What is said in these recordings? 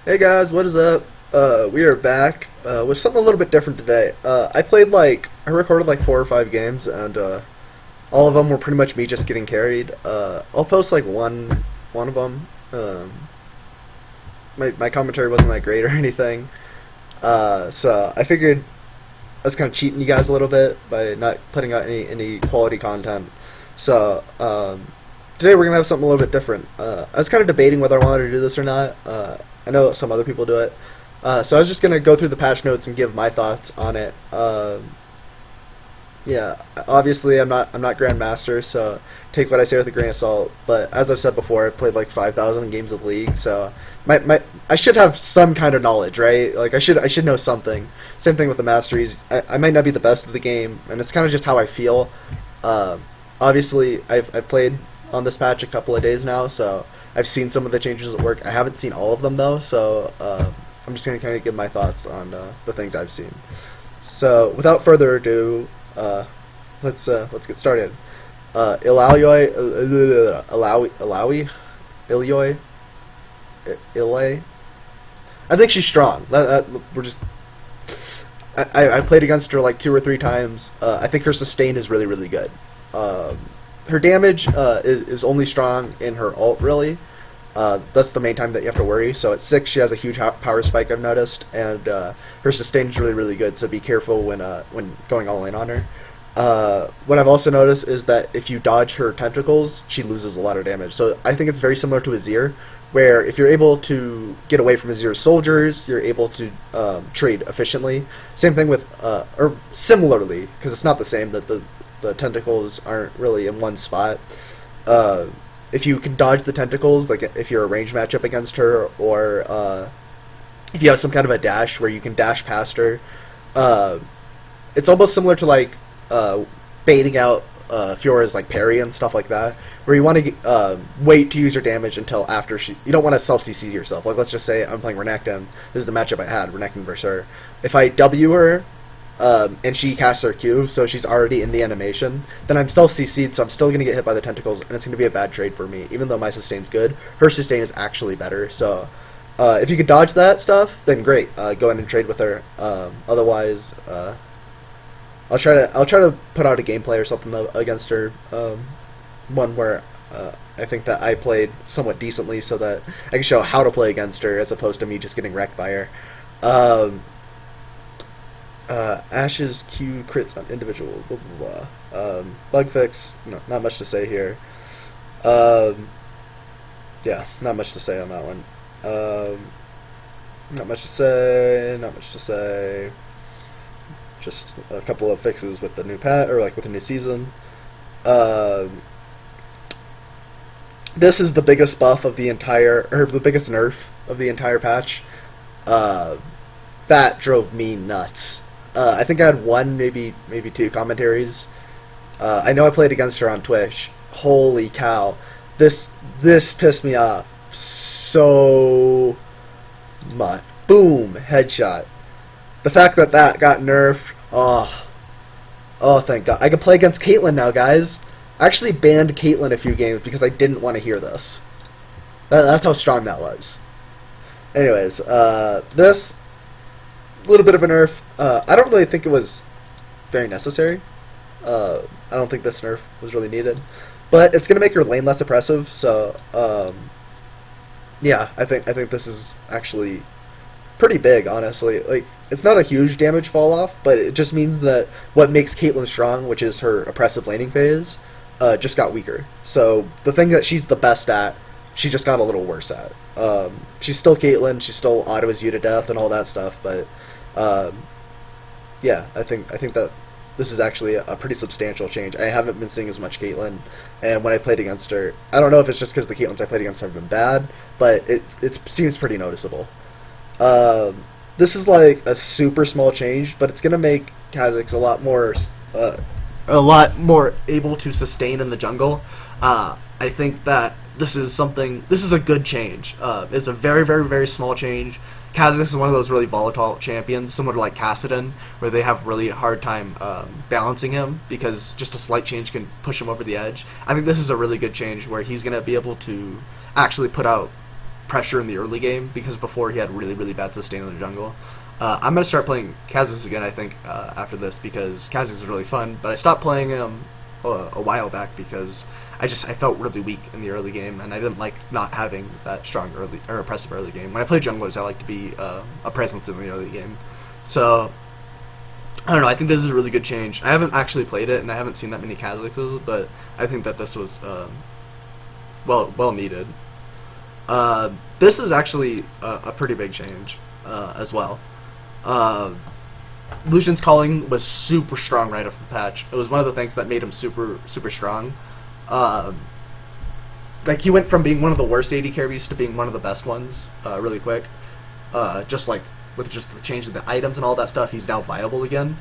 Hey guys, what is up? We are back with something a little bit different today. I recorded like 4 or 5 games, and all of them were pretty much me just getting carried. I'll post like one of them. My commentary wasn't that great or anything, so I figured I was kind of cheating you guys a little bit by not putting out any quality content. So today we're gonna have something a little bit different. I was kind of debating whether I wanted to do this or not. I know some other people do it. So I was just going to go through the patch notes and give my thoughts on it. Yeah, obviously I'm not Grandmaster, so take what I say with a grain of salt. But as I've said before, I've played like 5,000 games of League, so I should have some kind of knowledge, right? Like I should know something. Same thing with the Masteries. I might not be the best of the game, and it's kind of just how I feel. Obviously, I've played on this patch a couple of days now, so I've seen some of the changes at work. I haven't seen all of them though, so I'm just going to kind of give my thoughts on the things I've seen. So without further ado, let's get started. Ilay. I think she's strong. We're just. I played against her like 2 or 3 times. I think her sustain is really really good. Her damage is only strong in her ult, really. That's the main time that you have to worry. So at 6, she has a huge power spike, I've noticed, and her sustain is really, really good, so be careful when going all in on her. What I've also noticed is that if you dodge her tentacles, she loses a lot of damage. So I think it's very similar to Azir, where if you're able to get away from Azir's soldiers, you're able to trade efficiently. Same thing with, or similarly, because it's not the same, that the tentacles aren't really in one spot. If you can dodge the tentacles, like if you're a range matchup against her, or if you have some kind of a dash where you can dash past her, it's almost similar to like baiting out Fiora's like parry and stuff like that, where you want to wait to use your damage until after you don't want to self CC yourself. Like let's just say I'm playing Renekton. This is the matchup I had, Renekton versus her. If I W her, and she casts her Q, so she's already in the animation, then I'm still CC'd, so I'm still going to get hit by the tentacles, and it's going to be a bad trade for me. Even though my sustain's good, her sustain is actually better, so if you could dodge that stuff, then great, go in and trade with her. Otherwise, I'll try to put out a gameplay or something against her, one where I think that I played somewhat decently, so that I can show how to play against her, as opposed to me just getting wrecked by her. Ash's Q crits on individual, blah, blah, blah. Bug fix, no, not much to say here. Yeah, not much to say on that one. Not much to say. Just a couple of fixes with the new or like with the new season. This is the biggest buff of the entire, or the biggest nerf of the entire patch. That drove me nuts. I think I had one, maybe 2 commentaries. I know I played against her on Twitch. Holy cow. This pissed me off so much. Boom! Headshot. The fact that got nerfed, oh thank God. I can play against Caitlyn now, guys. I actually banned Caitlyn a few games because I didn't want to hear this. That's how strong that was. Anyways, this little bit of a nerf. I don't really think it was very necessary. I don't think this nerf was really needed, but it's gonna make your lane less oppressive. So yeah, I think this is actually pretty big, honestly. Like it's not a huge damage fall off, but it just means that what makes Caitlyn strong, which is her oppressive laning phase, just got weaker. So the thing that she's the best at, she just got a little worse at. She's still Caitlyn, she's still autos you to death and all that stuff, but yeah, I think that this is actually a pretty substantial change. I haven't been seeing as much Caitlyn, and when I played against her, I don't know if it's just because the Caitlyns I played against have been bad, but it seems pretty noticeable. This is like a super small change, but it's gonna make Kha'Zix a lot more able to sustain in the jungle. I think that this is a good change. It's a very, very, very small change. Kha'Zix is one of those really volatile champions, similar to like Kassadin, where they have really hard time balancing him because just a slight change can push him over the edge. I think this is a really good change where he's going to be able to actually put out pressure in the early game, because before he had really bad sustain in the jungle. I'm going to start playing Kha'Zix again, I think, after this, because Kha'Zix is really fun, but I stopped playing him a while back because I felt really weak in the early game, and I didn't like not having that strong early or oppressive early game. When I play junglers, I like to be a presence in the early game. So I don't know. I think this is a really good change. I haven't actually played it, and I haven't seen that many Kha'Zixes, but I think that this was well needed. This is actually a pretty big change as well. Lucian's calling was super strong right off the patch. It was one of the things that made him super strong. Like, he went from being one of the worst AD carries to being one of the best ones really quick. Just like with just the change of the items and all that stuff, he's now viable again.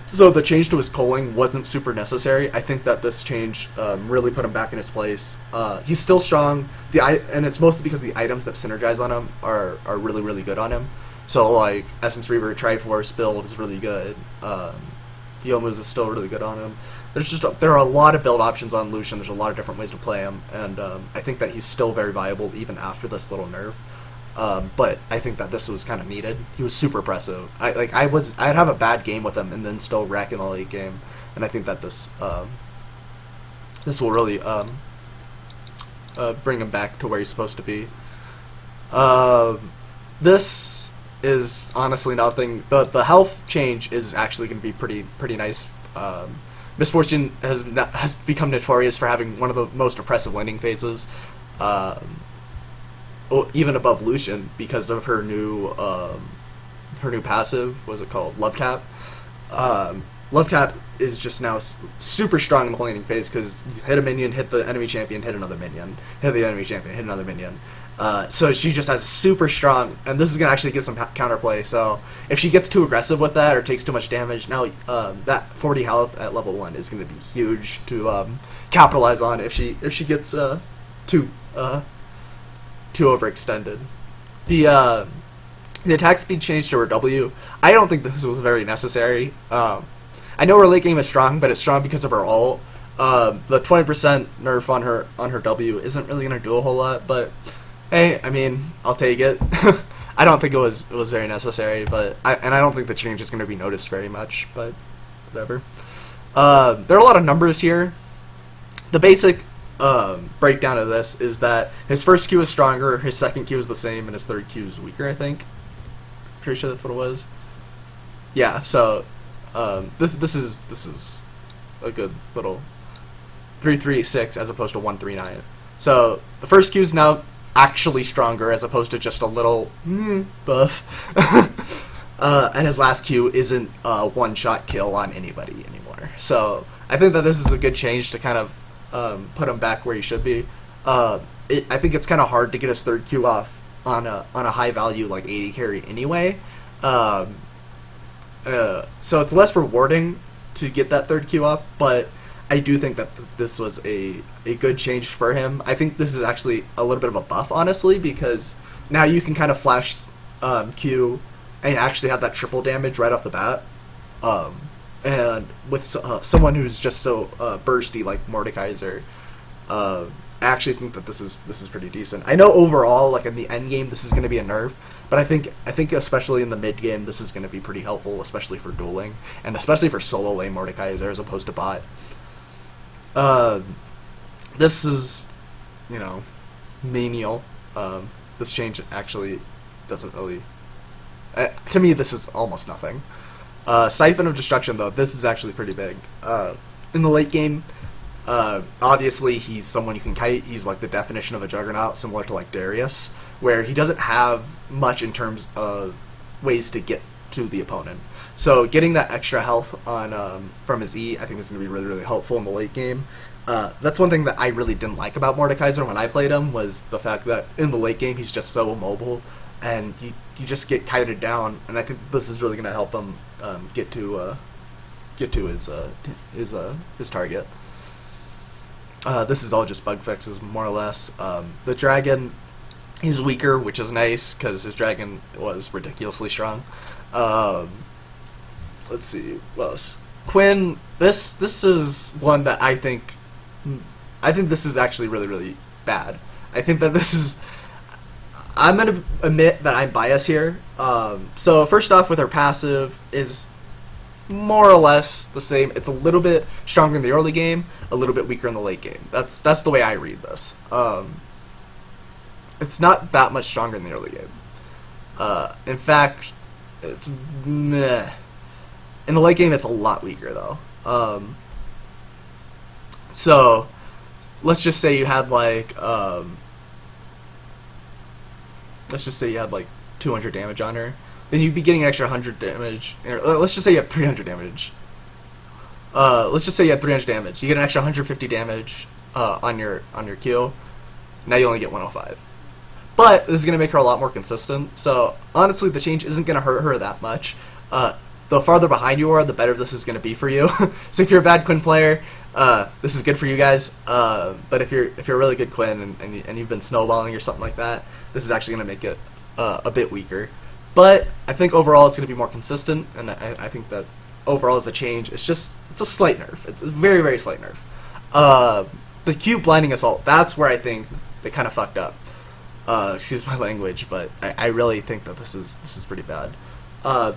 So the change to his calling wasn't super necessary. I think that this change really put him back in his place. He's still strong, and it's mostly because the items that synergize on him are really good on him. So, like, Essence Reaver Triforce build is really good. Youmuu's is still really good on him. There are a lot of build options on Lucian. There's a lot of different ways to play him, and I think that he's still very viable even after this little nerf. But I think that this was kind of needed. He was super impressive. I'd have a bad game with him and then still wreck in the late game, and I think that this will really bring him back to where he's supposed to be. This is honestly nothing. The health change is actually going to be pretty nice. Misfortune has become notorious for having one of the most oppressive laning phases, even above Lucian, because of her new passive. What's it called? Love Tap. Love Tap is just now super strong in the laning phase, because you hit a minion, hit the enemy champion, hit another minion, hit the enemy champion, hit another minion. So she just has super strong, and this is going to actually get some counterplay. So if she gets too aggressive with that or takes too much damage, now that 40 health at level 1 is going to be huge to capitalize on if she gets too overextended. The attack speed change to her W, I don't think this was very necessary. I know her late game is strong, but it's strong because of her ult. The 20% nerf on her W isn't really going to do a whole lot, but hey, I mean, I'll take it. I don't think it was very necessary, but I don't think the change is going to be noticed very much, but whatever. There are a lot of numbers here. The basic breakdown of this is that his first Q is stronger, his second Q is the same, and his third Q is weaker, I think. Pretty sure that's what it was. Yeah, so this is a good little 3-3-6 as opposed to 1-3-9. So the first Q is now actually stronger as opposed to just a little buff. And his last Q isn't a one-shot kill on anybody anymore. So I think that this is a good change to kind of put him back where he should be. I think it's kind of hard to get his third Q off on a high value like 80 carry anyway. So it's less rewarding to get that third Q off, but I do think that this was a good change for him. I think this is actually a little bit of a buff, honestly, because now you can kind of flash Q and actually have that triple damage right off the bat. And with someone who's just so bursty like Mordekaiser, I actually think that this is pretty decent. I know overall, like in the end game, this is going to be a nerf, but I think especially in the mid game, this is going to be pretty helpful, especially for dueling and especially for solo lane Mordekaiser as opposed to bot. This is, menial. This change actually doesn't really... to me, this is almost nothing. Siphon of Destruction, though, this is actually pretty big. In the late game, obviously he's someone you can kite. He's like the definition of a juggernaut, similar to like Darius, where he doesn't have much in terms of ways to get to the opponent. So getting that extra health on from his E, I think is going to be really helpful in the late game. That's one thing that I really didn't like about Mordekaiser when I played him, was the fact that in the late game he's just so immobile, and you just get kited down. And I think this is really going to help him get to his target. This is all just bug fixes, more or less. The dragon is weaker, which is nice because his dragon was ridiculously strong. Let's see what else. Quinn, this is one that I think this is actually really bad. I think that this is I'm going to admit that I'm biased here. So first off, with her passive is more or less the same. It's a little bit stronger in the early game, a little bit weaker in the late game. That's the way I read this. It's not that much stronger in the early game. In fact, it's meh. In the late game, it's a lot weaker though. So let's just say you had like 200 damage on her, then you'd be getting an extra 100 damage. Let's just say you have 300 damage. Let's just say you have 300 damage. You get an extra 150 damage on your Q. Now you only get 105. But this is going to make her a lot more consistent. So honestly, the change isn't going to hurt her that much. The farther behind you are, the better this is going to be for you. So if you're a bad Quinn player, this is good for you guys. But if you're a really good Quinn and you've been snowballing or something like that, this is actually going to make it a bit weaker. But I think overall it's going to be more consistent, and I think that overall as a change, it's a slight nerf. It's a very, very slight nerf. The Q blinding assault, that's where I think they kind of fucked up. Excuse my language, but I really think that this is pretty bad.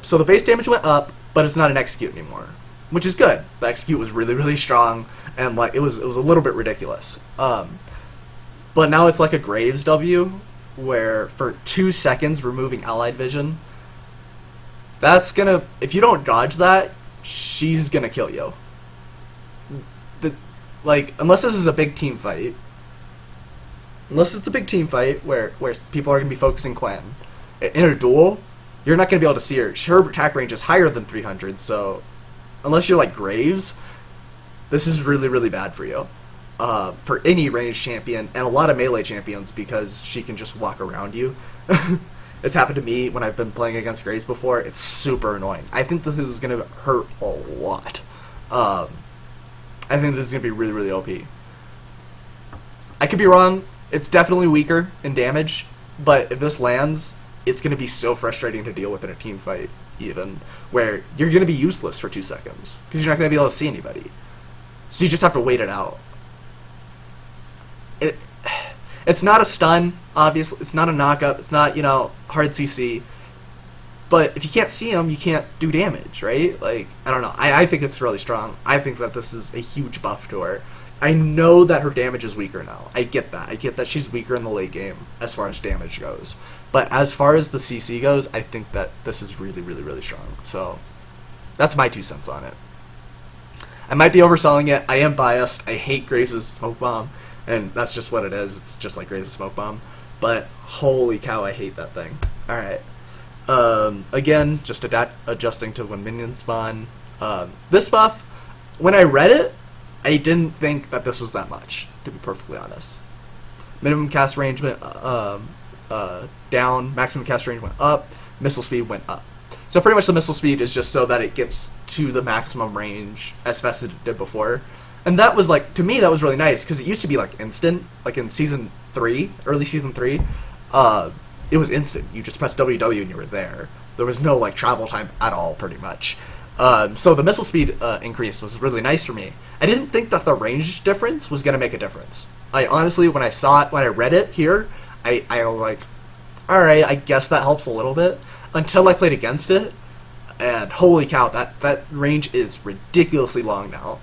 So the base damage went up, but it's not an execute anymore, which is good. The execute was really, really strong, and like it was a little bit ridiculous. But now it's like a Graves W, where for 2 seconds removing allied vision. That's gonna, if you don't dodge that, she's gonna kill you. Unless this is a big team fight. Unless it's a big team fight where people are going to be focusing Quinn. In a duel, you're not going to be able to see her. Her attack range is higher than 300, so unless you're like Graves, this is really, really bad for you. For any ranged champion, and a lot of melee champions, because she can just walk around you. It's happened to me when I've been playing against Graves before. It's super annoying. I think this is going to hurt a lot. I think this is going to be really, really OP. I could be wrong. It's definitely weaker in damage, but if this lands, it's going to be so frustrating to deal with in a team fight, even, where you're going to be useless for 2 seconds, because you're not going to be able to see anybody. So you just have to wait it out. It's not a stun, obviously. It's not a knockup. It's not, hard CC. But if you can't see them, you can't do damage, right? Like, I don't know. I think it's really strong. I think that this is a huge buff to her. I know that her damage is weaker now. I get that. I get that she's weaker in the late game as far as damage goes. But as far as the CC goes, I think that this is really, really, really strong. So that's my 2 cents on it. I might be overselling it. I am biased. I hate Graves' Smoke Bomb. And that's just what it is. It's just like Graves' Smoke Bomb. But holy cow, I hate that thing. Alright. Again, just adjusting to when minions spawn. This buff, when I read it, I didn't think that this was that much, to be perfectly honest. Minimum cast range went down, maximum cast range went up, missile speed went up. So pretty much the missile speed is just so that it gets to the maximum range as fast as it did before. And that was like, to me, that was really nice, because it used to be like instant, like in Season 3, early Season 3, it was instant. You just pressed WW and you were there. There was no like travel time at all, pretty much. So the missile speed increase was really nice for me. I didn't think that the range difference was going to make a difference. I honestly, when I saw it, when I read it here, I was like, alright, I guess that helps a little bit. Until I played against it, and holy cow, that range is ridiculously long now.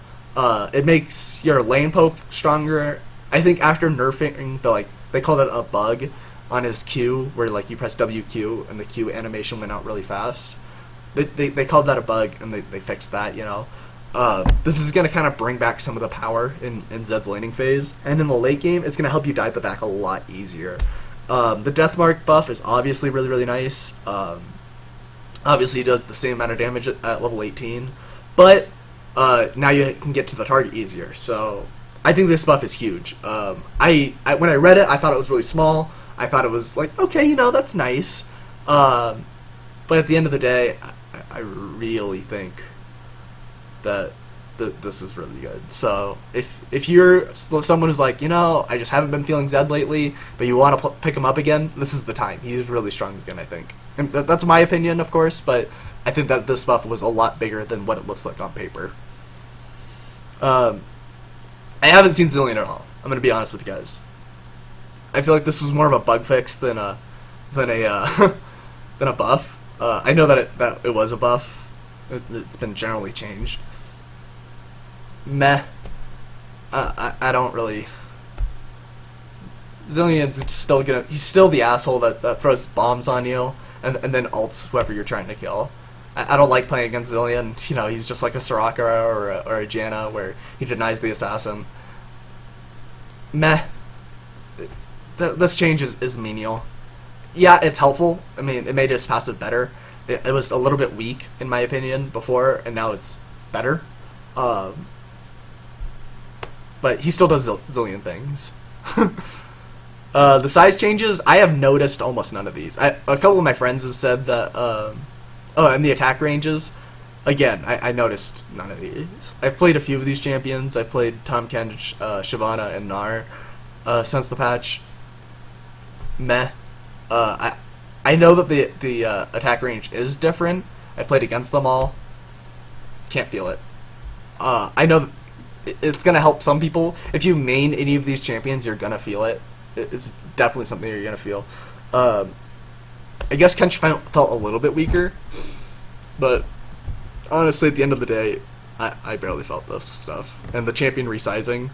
It makes your lane poke stronger. I think after nerfing they called it a bug on his Q, where like you press WQ and the Q animation went out really fast. They called that a bug, and they fixed that, This is going to kind of bring back some of the power in Zed's laning phase, and in the late game, it's going to help you dive the back a lot easier. The Death Mark buff is obviously really, really nice. Obviously, it does the same amount of damage at level 18, but now you can get to the target easier, so I think this buff is huge. When I read it, I thought it was really small. I thought it was like, okay, that's nice. But at the end of the day, I really think that this is really good. So if you're someone who's like, I just haven't been feeling Zed lately, but you want to pick him up again, this is the time. He's really strong again, I think. And that's my opinion, of course, but I think that this buff was a lot bigger than what it looks like on paper. I haven't seen Zillion at all. I'm going to be honest with you guys. I feel like this was more of a bug fix than a than a than a buff. I know that it was a buff. It's been generally changed. Meh. I don't really. Zillion's still gonna. He's still the asshole that throws bombs on you and then ults whoever you're trying to kill. I don't like playing against Zillion. You know, he's just like a Soraka or a Janna where he denies the assassin. Meh. This change is menial. Yeah, it's helpful. I mean, it made his passive better. It was a little bit weak, in my opinion, before, and now it's better. But he still does Zillion things. The size changes, I have noticed almost none of these. A couple of my friends have said that... and the attack ranges. Again, I noticed none of these. I've played a few of these champions. I've played Tahm Kench, Shyvana, and Gnar since the patch. Meh. I know that the attack range is different. I played against them all. Can't feel it. I know that it's going to help some people. If you main any of these champions, you're going to feel it. It's definitely something you're going to feel. I guess Kench felt a little bit weaker, but honestly, at the end of the day, I barely felt this stuff. And the champion resizing,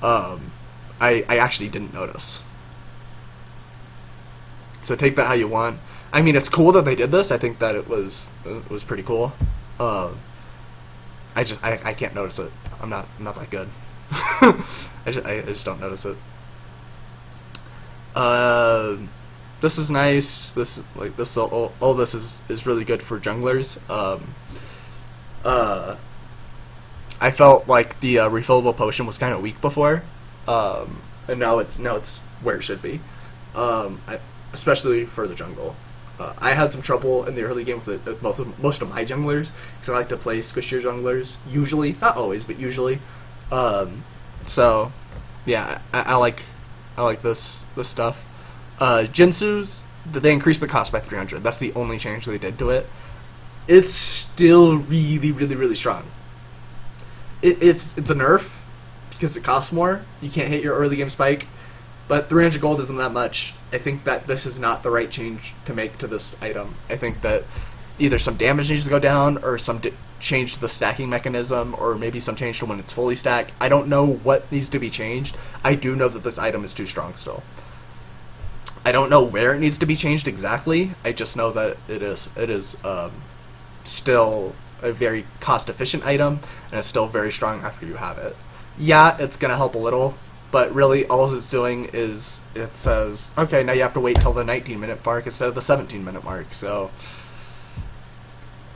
I actually didn't notice. So take that how you want. I mean, it's cool that they did this. I think that it was pretty cool. I can't notice it. I'm not that good. I just don't notice it. This is nice. All this is really good for junglers. I felt like the refillable potion was kind of weak before, and now it's where it should be. Especially for the jungle. I had some trouble in the early game with most of my junglers because I like to play squishier junglers. Usually, not always, but usually. So, yeah, I like this stuff. Jinsu's, they increased the cost by 300. That's the only change they did to it. It's still really, really, really strong. It's a nerf because it costs more. You can't hit your early game spike, but 300 gold isn't that much. I think that this is not the right change to make to this item. I think that either some damage needs to go down or some change to the stacking mechanism or maybe some change to when it's fully stacked. I don't know what needs to be changed. I do know that this item is too strong still. I don't know where it needs to be changed exactly. I just know that it is still a very cost-efficient item, and it's still very strong after you have it. Yeah, it's going to help a little, but really all it's doing is it says, okay, now you have to wait till the 19-minute mark instead of the 17-minute mark, so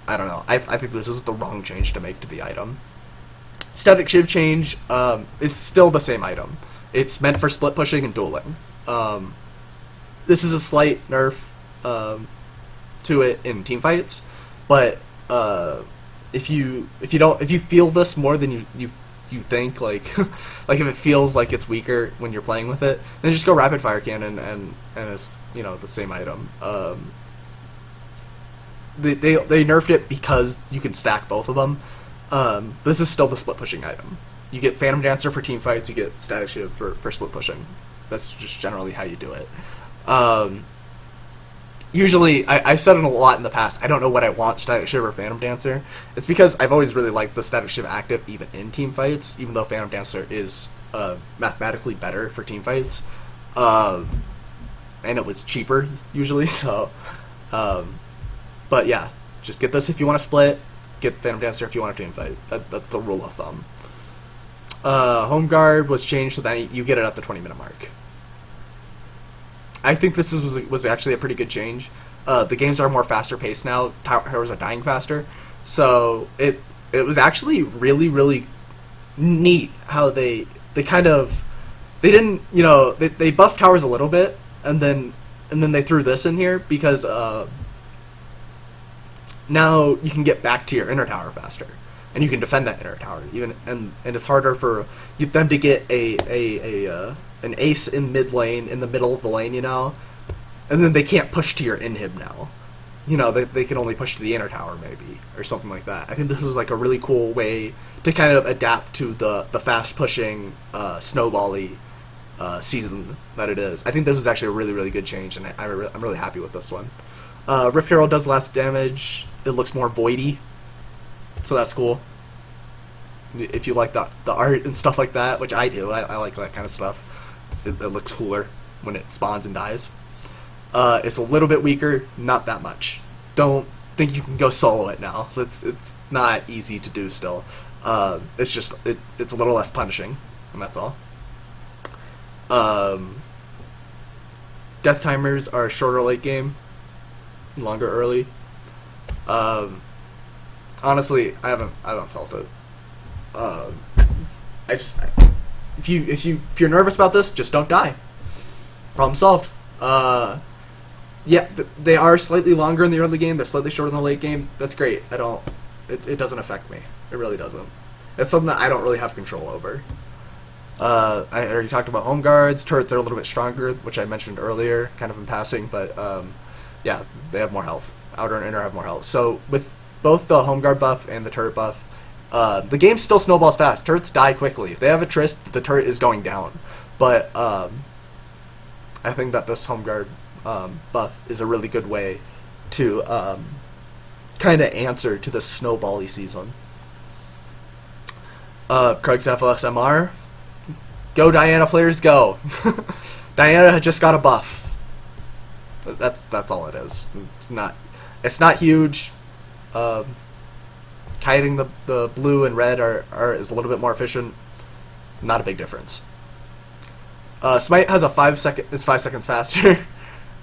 I don't know. I think this is the wrong change to make to the item. Static Shiv change, it's still the same item. It's meant for split pushing and dueling. This is a slight nerf to it in team fights, but if you feel this more than you think, like like if it feels like it's weaker when you're playing with it, then just go rapid fire cannon and it's the same item. They nerfed it because you can stack both of them. This is still the split pushing item. You get Phantom Dancer for team fights, you get Static Shiv for split pushing. That's just generally how you do it. Usually, I said it a lot in the past, I don't know what I want, Static Shiv or Phantom Dancer. It's because I've always really liked the Static Shiv active even in team fights, even though Phantom Dancer is mathematically better for team fights. And it was cheaper, usually, so... but yeah, just get this if you want to split, get Phantom Dancer if you want to team fight. That's the rule of thumb. Home Guard was changed so that you get it at the 20-minute mark. I think this was actually a pretty good change. The games are more faster paced now. Towers are dying faster, so it was actually really, really neat how they didn't they buffed towers a little bit and then they threw this in here because now you can get back to your inner tower faster and you can defend that inner tower and it's harder for them to get an ace in mid lane, in the middle of the lane, and then they can't push to your inhib now. They can only push to the inner tower, maybe, or something like that. I think this was like a really cool way to kind of adapt to the fast pushing, snowball-y season that it is. I think this was actually a really, really good change, and I'm really happy with this one. Rift Herald does less damage. It looks more voidy, so that's cool. If you like the art and stuff like that, which I do, I like that kind of stuff. It looks cooler when it spawns and dies. It's a little bit weaker, not that much. Don't think you can go solo it now. It's not easy to do still. It's just it's a little less punishing, and that's all. Death timers are shorter late game, longer early. Honestly, I haven't felt it. If you're nervous about this, just don't die. Problem solved. Yeah, they are slightly longer in the early game. They're slightly shorter in the late game. That's great. It doesn't affect me. It really doesn't. It's something that I don't really have control over. I already talked about home guards. Turrets are a little bit stronger, which I mentioned earlier, kind of in passing. But yeah, they have more health. Outer and inner have more health. So with both the home guard buff and the turret buff, the game still snowballs fast. Turrets die quickly. If they have a Trist, the turret is going down. But I think that this home guard buff is a really good way to kind of answer to the snowbally season. Krug's FLSMR. Go Diana players, go. Diana had just got a buff. That's all it is. It's not huge. Kiting the blue and red is a little bit more efficient. Not a big difference. Smite has is 5 seconds faster,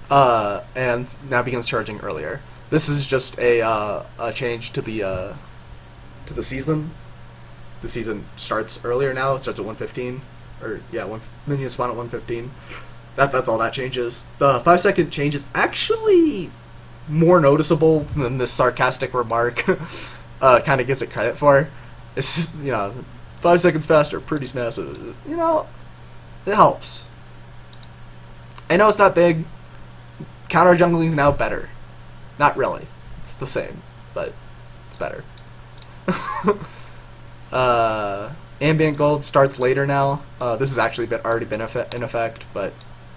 and now begins charging earlier. This is just a change to the season. The season starts earlier now. It starts at 1:15, or yeah, minions spawn at 1:15. That's all that changes. The 5-second change is actually more noticeable than this sarcastic remark kind of gives it credit for. It's just, 5 seconds faster, pretty massive. It helps. I know it's not big. Counter jungling is now better. Not really. It's the same, but it's better. Ambient gold starts later now. This has actually already been in effect, but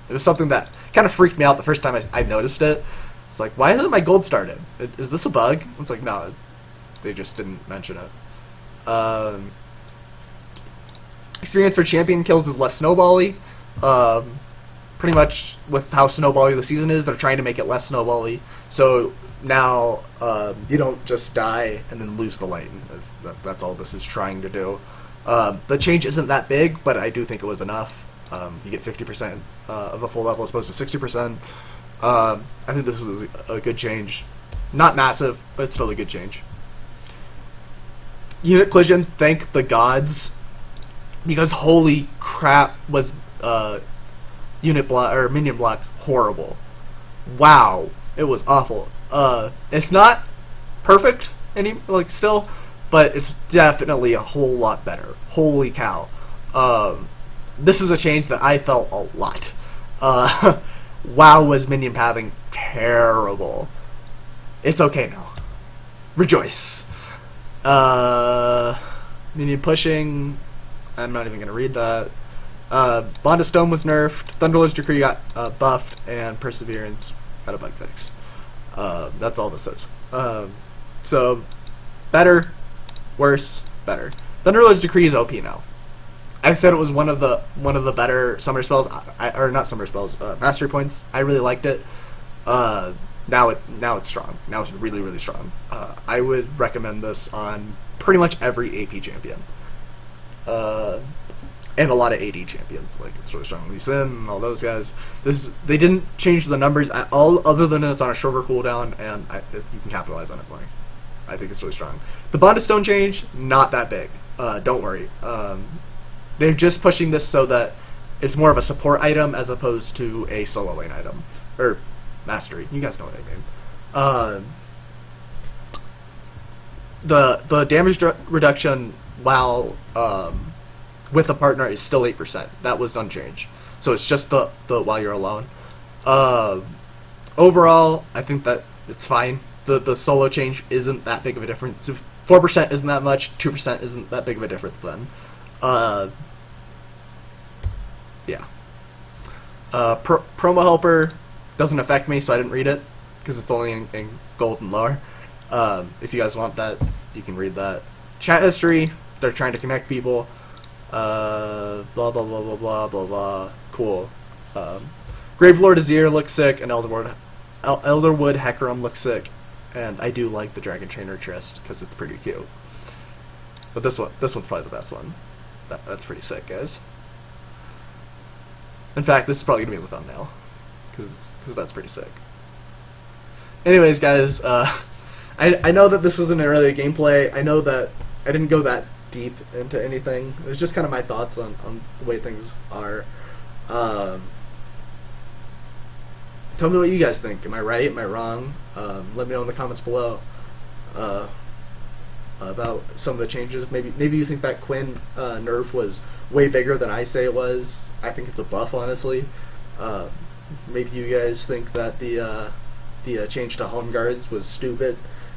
it was something that kind of freaked me out the first time I noticed it. It's like, why hasn't my gold started? Is this a bug? It's like, no, they just didn't mention it. Experience for champion kills is less snowbally. Pretty much with how snowbally the season is, they're trying to make it less snowbally. So now you don't just die and then lose the lane. That's all this is trying to do. The change isn't that big, but I do think it was enough. You get 50% of a full level as opposed to 60%. I think this was a good change. Not massive, but it's still a good change. Unit collision, thank the gods. Because holy crap was unit block or minion block horrible. Wow, it was awful. It's not perfect still, but it's definitely a whole lot better. Holy cow. This is a change that I felt a lot. WoW was minion pathing terrible. It's okay now. Rejoice. Minion pushing. I'm not even going to read that. Bond of Stone was nerfed. Thunderlord's Decree got buffed, and Perseverance got a bug fix. That's all this is. So, better, worse, better. Thunderlord's Decree is OP now. I said it was one of the better summer spells, or not summer spells, mastery points. I really liked it. Now it's strong. Now it's really, really strong. I would recommend this on pretty much every AP champion. And a lot of AD champions, like it's really strong. Lee Sin and all those guys. They didn't change the numbers at all, other than it's on a shorter cooldown, and you can capitalize on it more. I think it's really strong. The Bond of Stone change, not that big. Don't worry. They're just pushing this so that it's more of a support item as opposed to a solo lane item. Or mastery. You guys know what I mean. The damage reduction while with a partner is still 8%. That was unchanged. So it's just the while you're alone. Overall, I think that it's fine. The solo change isn't that big of a difference. 4% isn't that much. 2% isn't that big of a difference then. Yeah. Promo helper doesn't affect me, so I didn't read it because it's only in gold and lower. If you guys want that, you can read that. Chat history, they're trying to connect people. Blah blah blah blah blah blah blah. Cool. Gravelord Azir looks sick, and Elderwood Hecarim looks sick, and I do like the Dragon Trainer Trist because it's pretty cute. But this one's probably the best one. That's pretty sick, guys. In fact, this is probably gonna be the thumbnail because that's pretty sick. Anyways, guys, I know that this isn't really a gameplay. I know that I didn't go that deep into anything. It was just kind of my thoughts on the way things are. Tell me what you guys think. Am I right? Am I wrong? Let me know in the comments below about some of the changes. Maybe you think that Quinn nerf was way bigger than I say it was. I think it's a buff, honestly. Maybe you guys think that the change to home guards was stupid.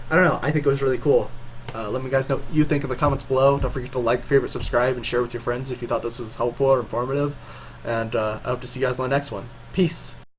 I don't know. I think it was really cool. Let me guys know what you think in the comments below. Don't forget to like, favorite, subscribe, and share with your friends if you thought this was helpful or informative. And I hope to see you guys on the next one. Peace.